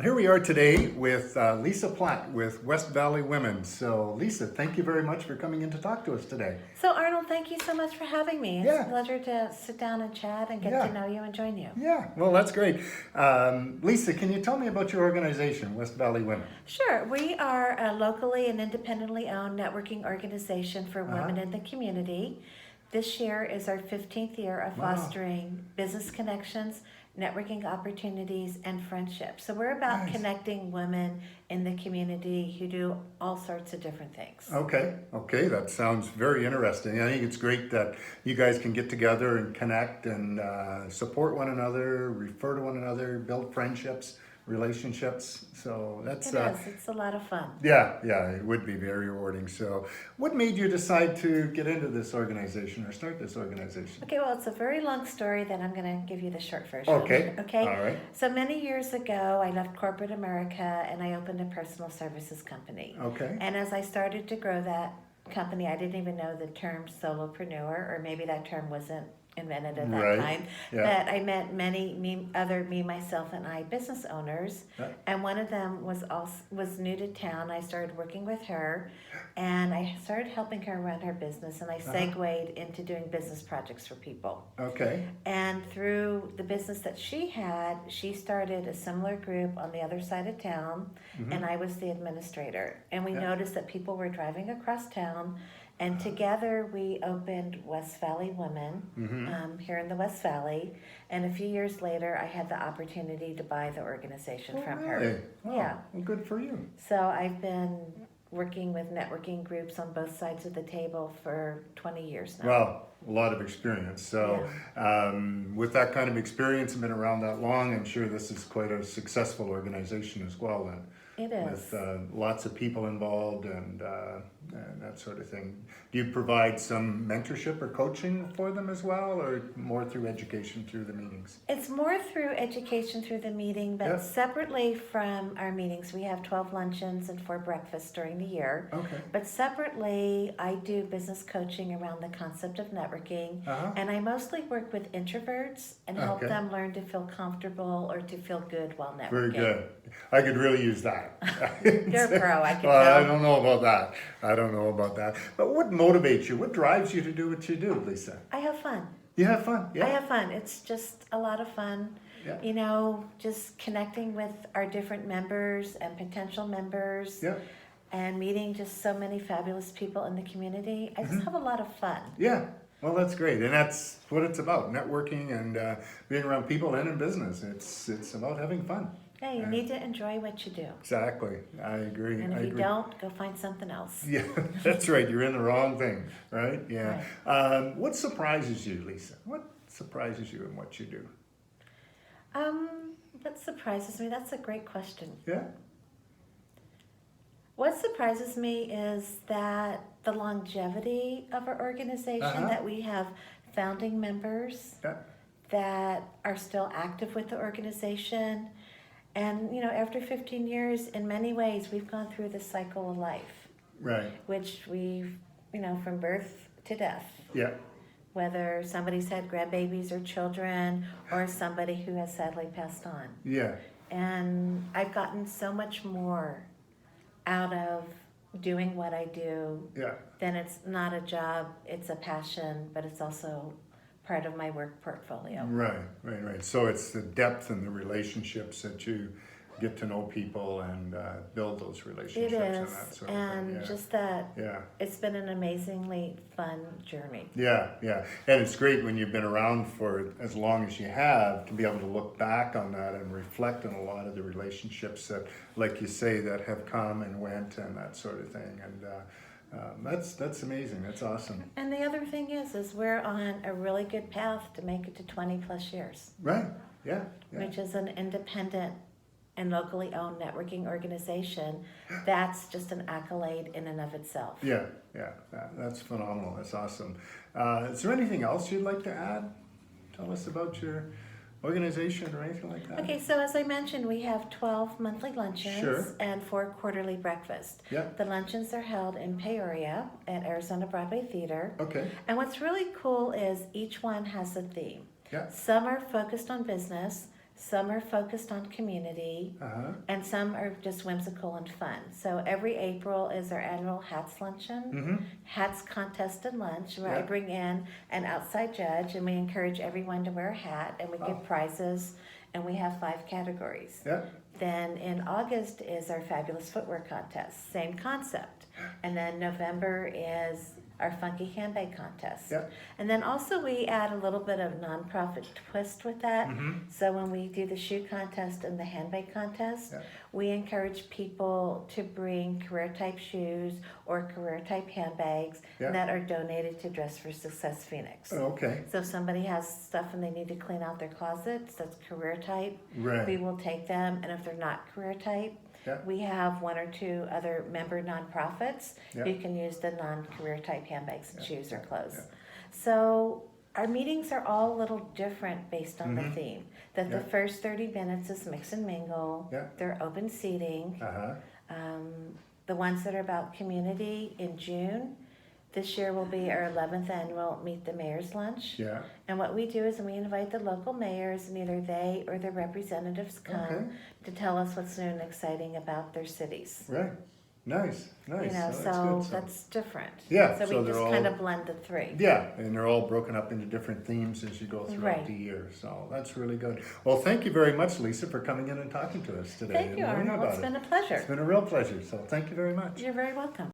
Well, here we are today with Lisa Platt with West Valley Women. So, Lisa, thank you very much for coming in to talk to us today. So, Arnold, thank you so much for having me. It's Yeah. a pleasure to sit down and chat and get Yeah. to know you and join you. Yeah, well, that's great. Lisa, can you tell me about your organization, West Valley Women? Sure. We are a locally and independently owned networking organization for women in the community. This year is our 15th year of Wow. fostering business connections, networking opportunities, and friendships. So we're about Nice. connecting women in the community who do all sorts of different things. Okay, that sounds very interesting. I think it's great that you guys can get together and connect and support one another, refer to one another, build friendships, relationships. So that's It is. It's a lot of fun. yeah, it would be very rewarding. So, what made you decide to get into this organization or start this organization? Okay, well, it's a very long story that I'm going to give you the short version. Okay. Okay. All right. So many years ago, I left corporate America and I opened a personal services company. Okay. And as I started to grow that company, I didn't even know the term solopreneur, or maybe that term wasn't invented at that Right. time. Yeah. But I met many me, myself, and I business owners, Yeah. and one of them was new to town. I started working with her, and I started helping her run her business, and I segued into doing business projects for people. Okay. And through the business that she had, she started a similar group on the other side of town, and I was the administrator. And we Yeah. noticed that people were driving across town, and together we opened West Valley Women here in the West Valley. And a few years later, I had the opportunity to buy the organization from her. Really? Oh, Yeah. Well, good for you. So I've been working with networking groups on both sides of the table for 20 years now. Well, a lot of experience. So, with that kind of experience and been around that long, I'm sure this is quite a successful organization as well. Then. It is. With lots of people involved and that sort of thing. Do you provide some mentorship or coaching for them as well, or more through education through the meetings? It's more through education through the meeting, but Yeah. separately from our meetings, we have 12 luncheons and 4 breakfasts during the year. Okay. But separately, I do business coaching around the concept of networking, and I mostly work with introverts and help Okay. them learn to feel comfortable or to feel good while networking. Very good. I could really use that. You're a pro, I can Well, I tell. don't know about that. But what motivates you? What drives you to do what you do, Lisa? I have fun. You have fun. Yeah. I have fun. It's just a lot of fun. Yeah. You know, just connecting with our different members and potential members. Yeah. And meeting just so many fabulous people in the community. I just have a lot of fun. Yeah. Well, that's great, and that's what it's about: networking and being around people and in business. It's about having fun. Yeah, you need to enjoy what you do. Exactly. I agree. And I if you agree. don't, go find something else. Yeah, that's right. You're in the wrong thing, right? Yeah. What surprises you, Lisa? What surprises you in what you do? What surprises me? That's a great question. Yeah. What surprises me is that the longevity of our organization, that we have founding members Yeah. that are still active with the organization. And, you know, after 15 years, in many ways, we've gone through the cycle of life, Right. which we've, you know, from birth to death. Yeah. Whether somebody's had grandbabies or children, or somebody who has sadly passed on. Yeah. And I've gotten so much more out of doing what I do. Yeah. Then it's not a job, it's a passion, but it's also part of my work portfolio. Right. So it's the depth and the relationships that you get to know people and build those relationships. It And that is, sort of and thing. Yeah. just that Yeah. it's been an amazingly fun journey. Yeah, and it's great when you've been around for as long as you have to be able to look back on that and reflect on a lot of the relationships that, like you say, that have come and went and that sort of thing. And that's amazing. That's awesome. And the other thing is we're on a really good path to make it to 20 plus years, Right? Yeah. which is an independent and locally owned networking organization. That's just an accolade in and of itself. Yeah. That's phenomenal. That's awesome. Is there anything else you'd like to add? Tell us about your organization or anything like that? Okay, so as I mentioned, we have 12 monthly luncheons Sure. and 4 quarterly breakfasts. Yeah. The luncheons are held in Peoria at Arizona Broadway Theater. Okay. And what's really cool is each one has a theme. Yeah. Some are focused on business, some are focused on community, Uh-huh. and some are just whimsical and fun. So every April is our annual Hats Luncheon, Mm-hmm. Hats Contest and Lunch, where I Yeah. bring in an outside judge and we encourage everyone to wear a hat and we Oh. give prizes, and we have 5 categories. Yeah. Then in August is our Fabulous Footwear Contest, same concept. And then November is our Funky Handbag Contest. Yeah. And then also we add a little bit of nonprofit twist with that. Mm-hmm. So when we do the shoe contest and the handbag contest, Yeah. we encourage people to bring career type shoes or career type handbags Yeah. that are donated to Dress for Success Phoenix. Oh, okay. So if somebody has stuff and they need to clean out their closets that's career type, we Right. will take them. And if they're not career type, Yeah. we have 1 or 2 other member nonprofits Yeah. who can use the non-career type handbags and Yeah, shoes or yeah, clothes. yeah. So our meetings are all a little different based on the Mhm. theme. That Yeah. the first 30 minutes is mix and mingle. Yeah. They're open seating. Uh-huh. The ones that are about community in June, this year will be our 11th annual Meet the Mayor's Lunch. Yeah. And what we do is we invite the local mayors, and either they or their representatives come Okay. to tell us what's new and exciting about their cities. Right. Nice. Nice. You know, Oh, so good. that's different. Yeah, So so we they're just all- kind of blend the 3. Yeah, and they're all broken up into different themes as you go throughout Right. the year. So that's really good. Well, thank you very much, Lisa, for coming in and talking to us today. Thank and you, learning Arnold. about It's it. been a pleasure. It's been a real pleasure. So thank you very much. You're very welcome.